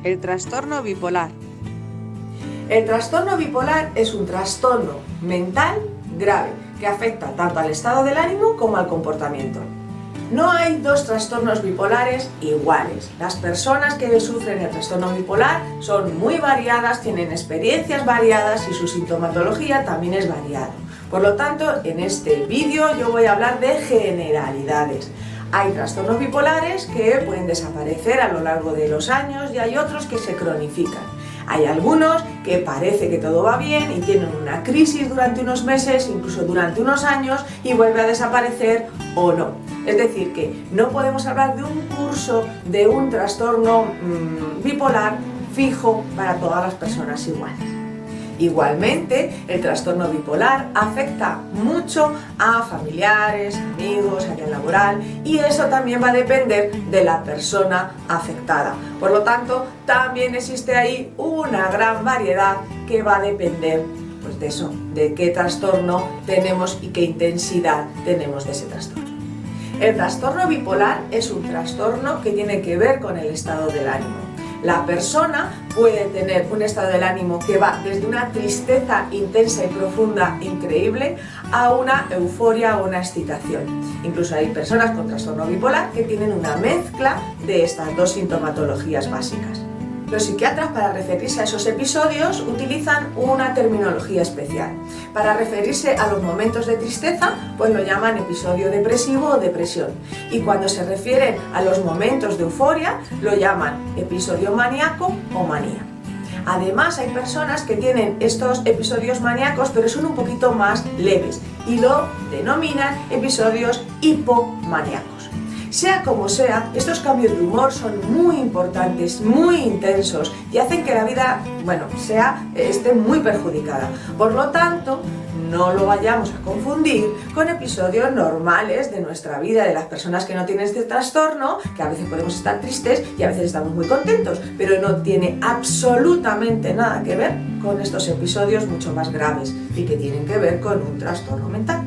El trastorno bipolar. El trastorno bipolar es un trastorno mental grave que afecta tanto al estado del ánimo como al comportamiento. No hay dos trastornos bipolares iguales. Las personas que sufren el trastorno bipolar son muy variadas, tienen experiencias variadas y su sintomatología también es variada. Por lo tanto, en este vídeo yo voy a hablar de generalidades. Hay trastornos bipolares que pueden desaparecer a lo largo de los años y hay otros que se cronifican. Hay algunos que parece que todo va bien y tienen una crisis durante unos meses, incluso durante unos años, y vuelve a desaparecer o no. Es decir, que no podemos hablar de un curso de un trastorno bipolar fijo para todas las personas iguales. Igualmente, el trastorno bipolar afecta mucho a familiares, amigos, área laboral, y eso también va a depender de la persona afectada. Por lo tanto, también existe ahí una gran variedad que va a depender pues, de eso, de qué trastorno tenemos y qué intensidad tenemos de ese trastorno. El trastorno bipolar es un trastorno que tiene que ver con el estado del ánimo. La persona puede tener un estado del ánimo que va desde una tristeza intensa y profunda increíble a una euforia o una excitación. Incluso hay personas con trastorno bipolar que tienen una mezcla de estas dos sintomatologías básicas. Los psiquiatras, para referirse a esos episodios, utilizan una terminología especial. Para referirse a los momentos de tristeza, pues lo llaman episodio depresivo o depresión. Y cuando se refieren a los momentos de euforia, lo llaman episodio maníaco o manía. Además, hay personas que tienen estos episodios maníacos, pero son un poquito más leves y lo denominan episodios hipomaníacos. Sea como sea, estos cambios de humor son muy importantes, muy intensos y hacen que la vida, esté muy perjudicada. Por lo tanto, no lo vayamos a confundir con episodios normales de nuestra vida, de las personas que no tienen este trastorno, que a veces podemos estar tristes y a veces estamos muy contentos, pero no tiene absolutamente nada que ver con estos episodios mucho más graves y que tienen que ver con un trastorno mental.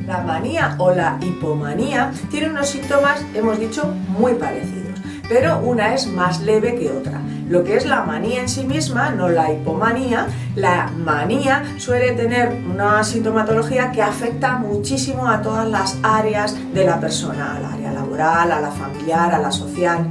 La manía o la hipomanía tiene unos síntomas, hemos dicho, muy parecidos, pero una es más leve que otra. Lo que es la manía en sí misma, no la hipomanía, la manía suele tener una sintomatología que afecta muchísimo a todas las áreas de la persona, al área laboral, a la familiar, a la social.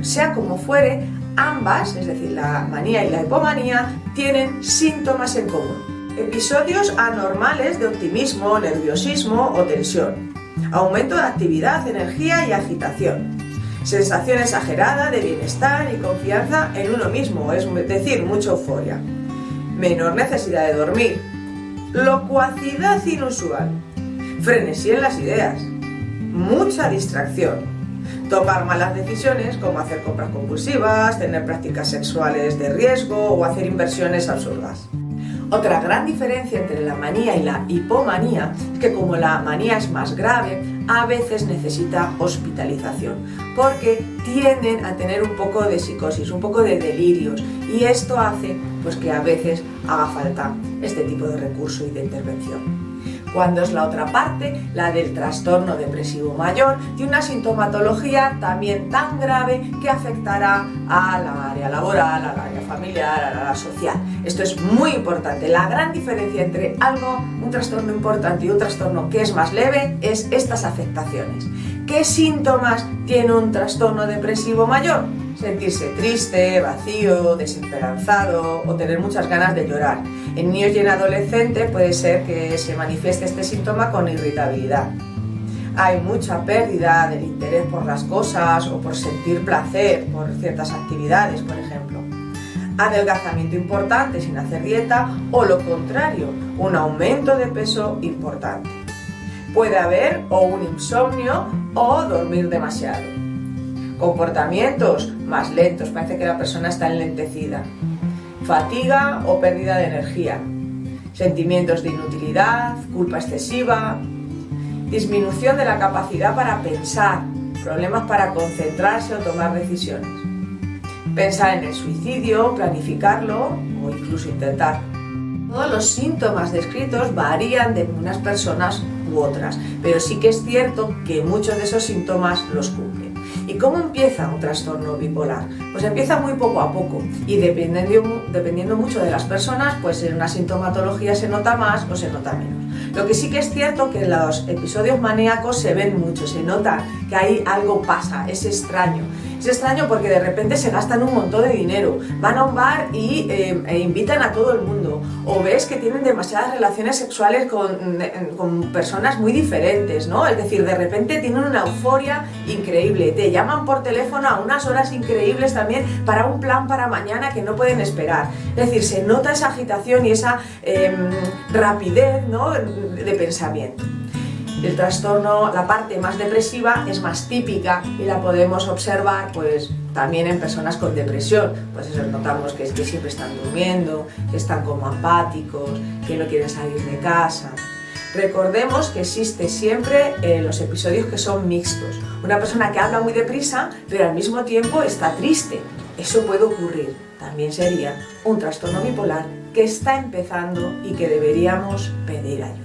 Sea como fuere, ambas, es decir, la manía y la hipomanía, tienen síntomas en común. Episodios anormales de optimismo, nerviosismo o tensión. Aumento de actividad, energía y agitación. Sensación exagerada de bienestar y confianza en uno mismo, es decir, mucha euforia. Menor necesidad de dormir. Locuacidad inusual. Frenesí en las ideas. Mucha distracción. Tomar malas decisiones como hacer compras compulsivas, tener prácticas sexuales de riesgo o hacer inversiones absurdas. Otra gran diferencia entre la manía y la hipomanía es que como la manía es más grave, a veces necesita hospitalización, porque tienden a tener un poco de psicosis, un poco de delirios, y esto hace pues, que a veces haga falta este tipo de recurso y de intervención. Cuando es la otra parte, la del trastorno depresivo mayor, tiene una sintomatología también tan grave que afectará a la área laboral, al área familiar, al área social. Esto es muy importante. La gran diferencia entre un trastorno importante y un trastorno que es más leve, es estas afectaciones. ¿Qué síntomas tiene un trastorno depresivo mayor? Sentirse triste, vacío, desesperanzado o tener muchas ganas de llorar. En niños y en adolescentes puede ser que se manifieste este síntoma con irritabilidad. Hay mucha pérdida del interés por las cosas o por sentir placer por ciertas actividades, por ejemplo. Adelgazamiento importante sin hacer dieta o lo contrario, un aumento de peso importante. Puede haber o un insomnio o dormir demasiado. Comportamientos más lentos, parece que la persona está enlentecida. Fatiga o pérdida de energía. Sentimientos de inutilidad, culpa excesiva. Disminución de la capacidad para pensar, problemas para concentrarse o tomar decisiones. Pensar en el suicidio, planificarlo o incluso intentar. Todos los síntomas descritos varían de unas personas u otras, pero sí que es cierto que muchos de esos síntomas los cumplen. Y cómo empieza un trastorno bipolar? Pues empieza muy poco a poco y dependiendo mucho de las personas, pues en una sintomatología se nota más o se nota menos. Lo que sí que es cierto que los episodios maníacos se ven mucho, se nota que ahí algo pasa, es extraño. Es extraño porque de repente se gastan un montón de dinero, van a un bar e invitan a todo el mundo, o ves que tienen demasiadas relaciones sexuales con personas muy diferentes, ¿no? Es decir, de repente tienen una euforia increíble, te llaman por teléfono a unas horas increíbles también para un plan para mañana que no pueden esperar. Es decir, se nota esa agitación y esa rapidez, ¿no?, de pensamiento. El trastorno, la parte más depresiva es más típica y la podemos observar pues también en personas con depresión. Pues eso, notamos que siempre están durmiendo, que están como apáticos, que no quieren salir de casa. Recordemos que existe siempre los episodios que son mixtos. Una persona que habla muy deprisa pero al mismo tiempo está triste. Eso puede ocurrir. También sería un trastorno bipolar que está empezando y que deberíamos pedir ayuda.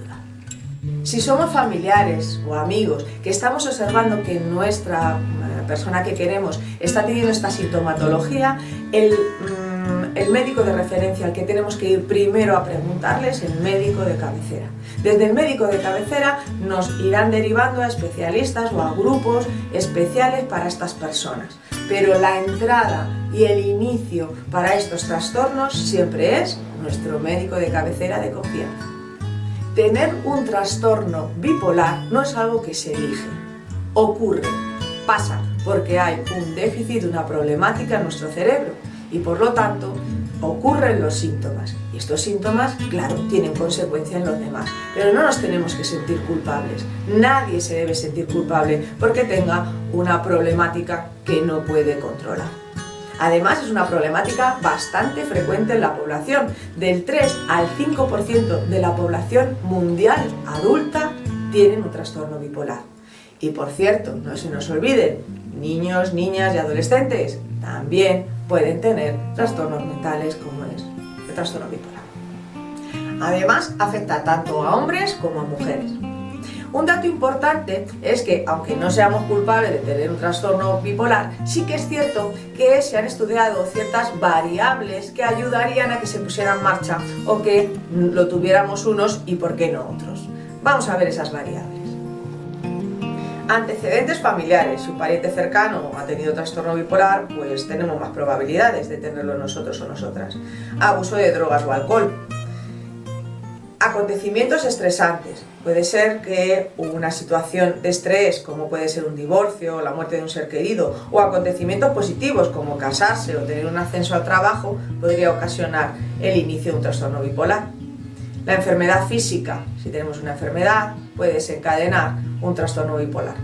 Si somos familiares o amigos que estamos observando que nuestra persona que queremos está teniendo esta sintomatología, el médico de referencia al que tenemos que ir primero a preguntarle es el médico de cabecera. Desde el médico de cabecera nos irán derivando a especialistas o a grupos especiales para estas personas. Pero la entrada y el inicio para estos trastornos siempre es nuestro médico de cabecera de confianza. Tener un trastorno bipolar no es algo que se elige, ocurre, pasa, porque hay un déficit, una problemática en nuestro cerebro y por lo tanto ocurren los síntomas. Y estos síntomas, claro, tienen consecuencia en los demás, pero no nos tenemos que sentir culpables. Nadie se debe sentir culpable porque tenga una problemática que no puede controlar. Además, es una problemática bastante frecuente en la población. Del 3 al 5% de la población mundial adulta tienen un trastorno bipolar. Y por cierto, no se nos olviden, niños, niñas y adolescentes también pueden tener trastornos mentales como es el trastorno bipolar. Además, afecta tanto a hombres como a mujeres. Un dato importante es que, aunque no seamos culpables de tener un trastorno bipolar, sí que es cierto que se han estudiado ciertas variables que ayudarían a que se pusiera en marcha o que lo tuviéramos unos y por qué no otros. Vamos a ver esas variables. Antecedentes familiares. Si un pariente cercano ha tenido trastorno bipolar, pues tenemos más probabilidades de tenerlo nosotros o nosotras. Abuso de drogas o alcohol. Acontecimientos estresantes. Puede ser que una situación de estrés, como puede ser un divorcio o la muerte de un ser querido, o acontecimientos positivos, como casarse o tener un ascenso al trabajo, podría ocasionar el inicio de un trastorno bipolar. La enfermedad física, si tenemos una enfermedad, puede desencadenar un trastorno bipolar.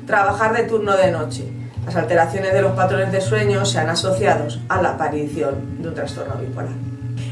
Trabajar de turno de noche. Las alteraciones de los patrones de sueño se han asociado a la aparición de un trastorno bipolar.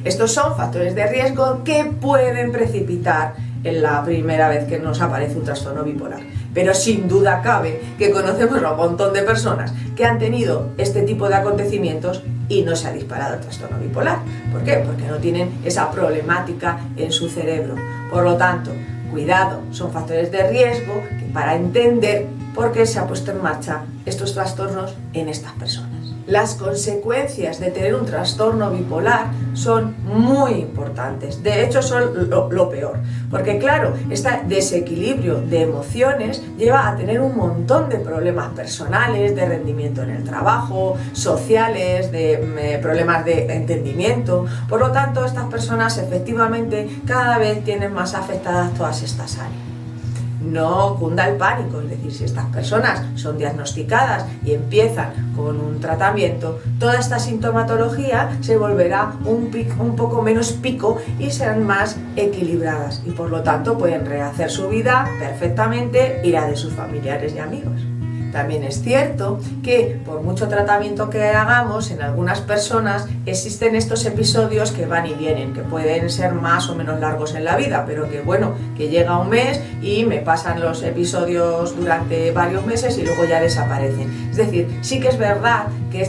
Estos son factores de riesgo que pueden precipitar en la primera vez que nos aparece un trastorno bipolar. Pero sin duda cabe que conocemos a un montón de personas que han tenido este tipo de acontecimientos y no se ha disparado el trastorno bipolar. ¿Por qué? Porque no tienen esa problemática en su cerebro. Por lo tanto, cuidado, son factores de riesgo que para entender por qué se ha puesto en marcha estos trastornos en estas personas. Las consecuencias de tener un trastorno bipolar son muy importantes, de hecho son lo peor, porque claro, este desequilibrio de emociones lleva a tener un montón de problemas personales, de rendimiento en el trabajo, sociales, de problemas de entendimiento. Por lo tanto, estas personas efectivamente cada vez tienen más afectadas todas estas áreas. No cunda el pánico, es decir, si estas personas son diagnosticadas y empiezan con un tratamiento, toda esta sintomatología se volverá un poco menos pico y serán más equilibradas y por lo tanto pueden rehacer su vida perfectamente y la de sus familiares y amigos. También es cierto que por mucho tratamiento que hagamos, en algunas personas existen estos episodios que van y vienen, que pueden ser más o menos largos en la vida, pero que bueno, que llega un mes y me pasan los episodios durante varios meses y luego ya desaparecen. Es decir, sí que es verdad que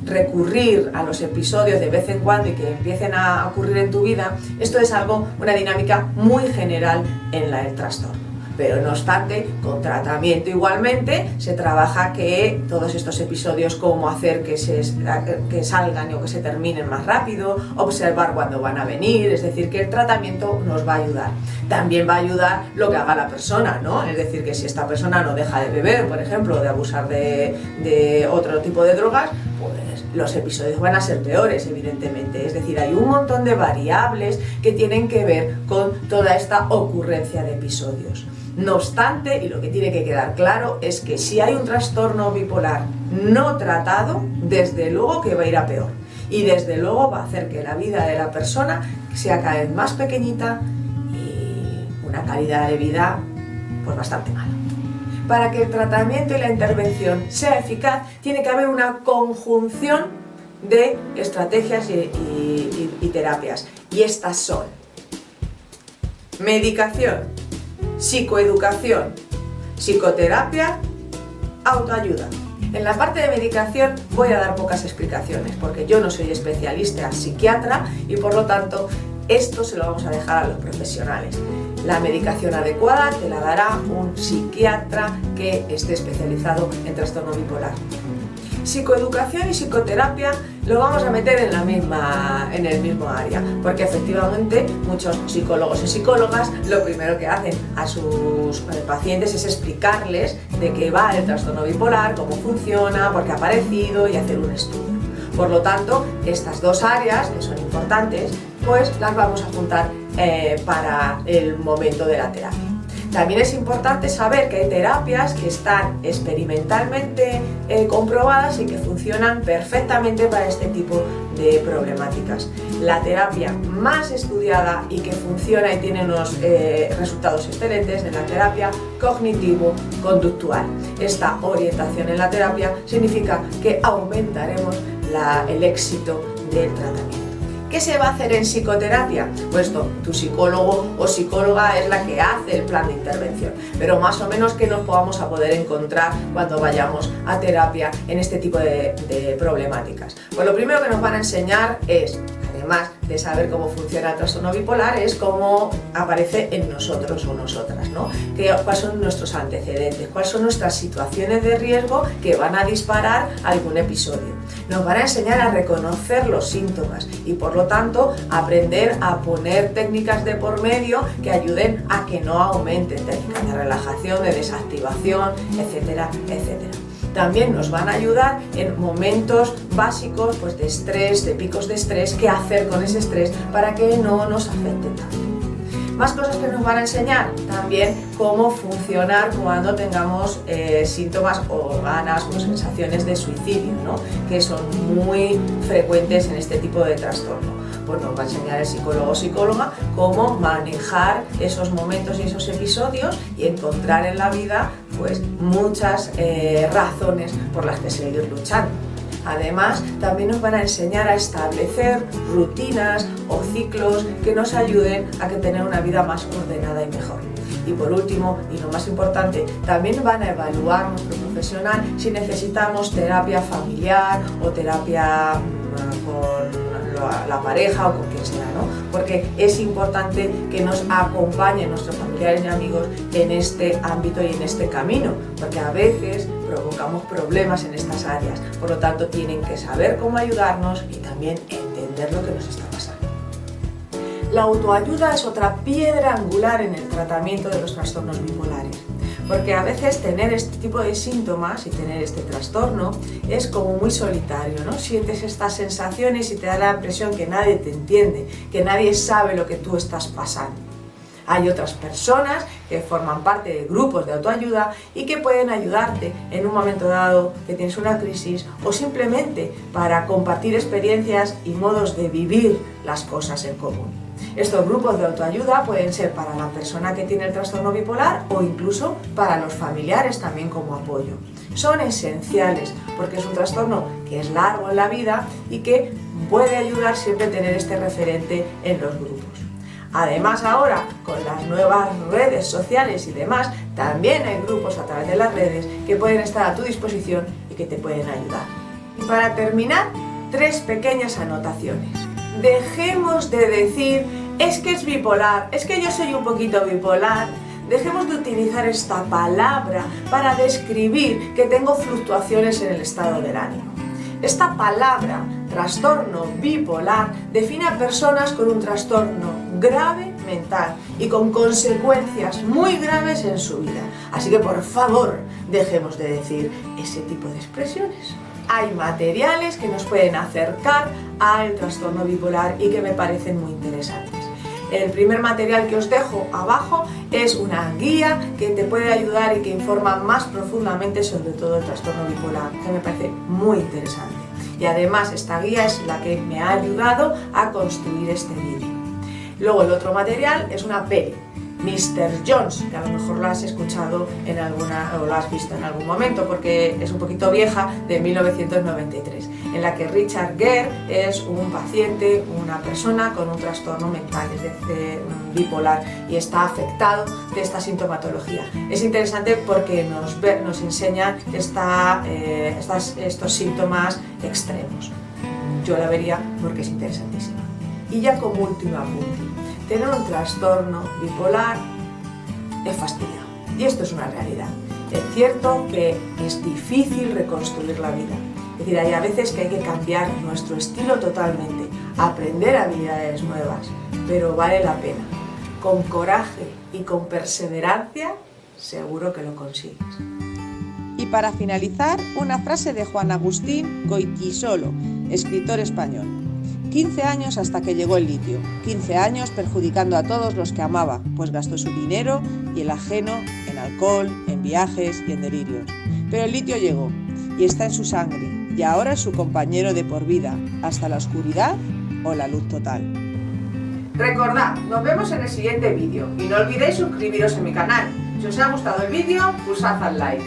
recurrir a los episodios de vez en cuando y que empiecen a ocurrir en tu vida, esto es una dinámica muy general en el trastorno. pero no obstante, con tratamiento igualmente se trabaja que todos estos episodios, cómo hacer que salgan o que se terminen más rápido, observar cuándo van a venir, es decir, que el tratamiento nos va a ayudar. También va a ayudar lo que haga la persona, ¿no? Es decir, que si esta persona no deja de beber, por ejemplo, de abusar de otro tipo de drogas, pues los episodios van a ser peores, evidentemente. Es decir, hay un montón de variables que tienen que ver con toda esta ocurrencia de episodios. No obstante, y lo que tiene que quedar claro es que si hay un trastorno bipolar no tratado, desde luego que va a ir a peor. Y desde luego va a hacer que la vida de la persona sea cada vez más pequeñita y una calidad de vida pues bastante mala. Para que el tratamiento y la intervención sea eficaz, tiene que haber una conjunción de estrategias y terapias. Y estas son medicación, psicoeducación, psicoterapia, autoayuda. En la parte de medicación voy a dar pocas explicaciones porque yo no soy especialista psiquiatra y por lo tanto esto se lo vamos a dejar a los profesionales. La medicación adecuada te la dará un psiquiatra que esté especializado en trastorno bipolar. Psicoeducación y psicoterapia lo vamos a meter en el mismo área, porque efectivamente muchos psicólogos y psicólogas lo primero que hacen a sus pacientes es explicarles de qué va el trastorno bipolar, cómo funciona, por qué ha aparecido y hacer un estudio. Por lo tanto, estas dos áreas, que son importantes, pues las vamos a juntar para el momento de la terapia. También es importante saber que hay terapias que están experimentalmente comprobadas y que funcionan perfectamente para este tipo de problemáticas. La terapia más estudiada y que funciona y tiene unos resultados excelentes es la terapia cognitivo-conductual. Esta orientación en la terapia significa que aumentaremos el éxito del tratamiento. ¿Qué se va a hacer en psicoterapia? Pues tu psicólogo o psicóloga es la que hace el plan de intervención, pero más o menos que nos podamos a poder encontrar cuando vayamos a terapia en este tipo de problemáticas. Pues lo primero que nos van a enseñar es, además de saber cómo funciona el trastorno bipolar, es cómo aparece en nosotros o nosotras, ¿no? Cuáles son nuestros antecedentes, cuáles son nuestras situaciones de riesgo que van a disparar algún episodio. Nos van a enseñar a reconocer los síntomas y por lo tanto aprender a poner técnicas de por medio que ayuden a que no aumenten, técnicas de relajación, de desactivación, etcétera, etcétera. También nos van a ayudar en momentos básicos pues de estrés, de picos de estrés, qué hacer con ese estrés para que no nos afecte tanto. Más cosas que nos van a enseñar, también cómo funcionar cuando tengamos síntomas o ganas o sensaciones de suicidio, ¿no? Que son muy frecuentes en este tipo de trastorno. Pues nos va a enseñar el psicólogo o psicóloga cómo manejar esos momentos y esos episodios y encontrar en la vida pues muchas razones por las que seguir luchando. Además, también nos van a enseñar a establecer rutinas o ciclos que nos ayuden a tener una vida más ordenada y mejor. Y por último, y lo más importante, también van a evaluar nuestro profesional si necesitamos terapia familiar o terapia con la pareja o con quien sea, ¿no? Porque es importante que nos acompañen nuestros familiares y amigos en este ámbito y en este camino, porque a veces provocamos problemas en estas áreas, por lo tanto tienen que saber cómo ayudarnos y también entender lo que nos está pasando. La autoayuda es otra piedra angular en el tratamiento de los trastornos bipolares, porque a veces tener este tipo de síntomas y tener este trastorno es como muy solitario, ¿no? Sientes estas sensaciones y te da la impresión que nadie te entiende, que nadie sabe lo que tú estás pasando. Hay otras personas que forman parte de grupos de autoayuda y que pueden ayudarte en un momento dado que tienes una crisis o simplemente para compartir experiencias y modos de vivir las cosas en común. Estos grupos de autoayuda pueden ser para la persona que tiene el trastorno bipolar o incluso para los familiares también como apoyo. Son esenciales porque es un trastorno que es largo en la vida y que puede ayudar siempre a tener este referente en los grupos. Además ahora, con las nuevas redes sociales y demás, también hay grupos a través de las redes que pueden estar a tu disposición y que te pueden ayudar. Y para terminar, 3 pequeñas anotaciones. Dejemos de decir, es que es bipolar, es que yo soy un poquito bipolar. dejemos de utilizar esta palabra para describir que tengo fluctuaciones en el estado del ánimo. Esta palabra, trastorno bipolar, define a personas con un trastorno grave mental y con consecuencias muy graves en su vida. Así que por favor, dejemos de decir ese tipo de expresiones. Hay materiales que nos pueden acercar al trastorno bipolar y que me parecen muy interesantes. El primer material que os dejo abajo es una guía que te puede ayudar y que informa más profundamente sobre todo el trastorno bipolar, que me parece muy interesante. Y además esta guía es la que me ha ayudado a construir este vídeo. Luego el otro material es una peli, Mr. Jones, que a lo mejor la has escuchado en alguna o la has visto en algún momento porque es un poquito vieja, de 1993, en la que Richard Gere es un paciente, una persona con un trastorno mental, es decir, bipolar, y está afectado de esta sintomatología. Es interesante porque nos enseña estos síntomas extremos. Yo la vería porque es interesantísima. Y ya como último apunte, tener un trastorno bipolar es fastidio. Y esto es una realidad. Es cierto que es difícil reconstruir la vida. Es decir, hay a veces que hay que cambiar nuestro estilo totalmente, aprender habilidades nuevas, pero vale la pena. Con coraje y con perseverancia, seguro que lo consigues. Y para finalizar, una frase de Juan Agustín Goytisolo, escritor español. 15 años hasta que llegó el litio, 15 años perjudicando a todos los que amaba, pues gastó su dinero y el ajeno en alcohol, en viajes y en delirios. Pero el litio llegó y está en su sangre y ahora es su compañero de por vida, hasta la oscuridad o la luz total. Recordad, nos vemos en el siguiente vídeo y no olvidéis suscribiros a mi canal. Si os ha gustado el vídeo, pulsad al like.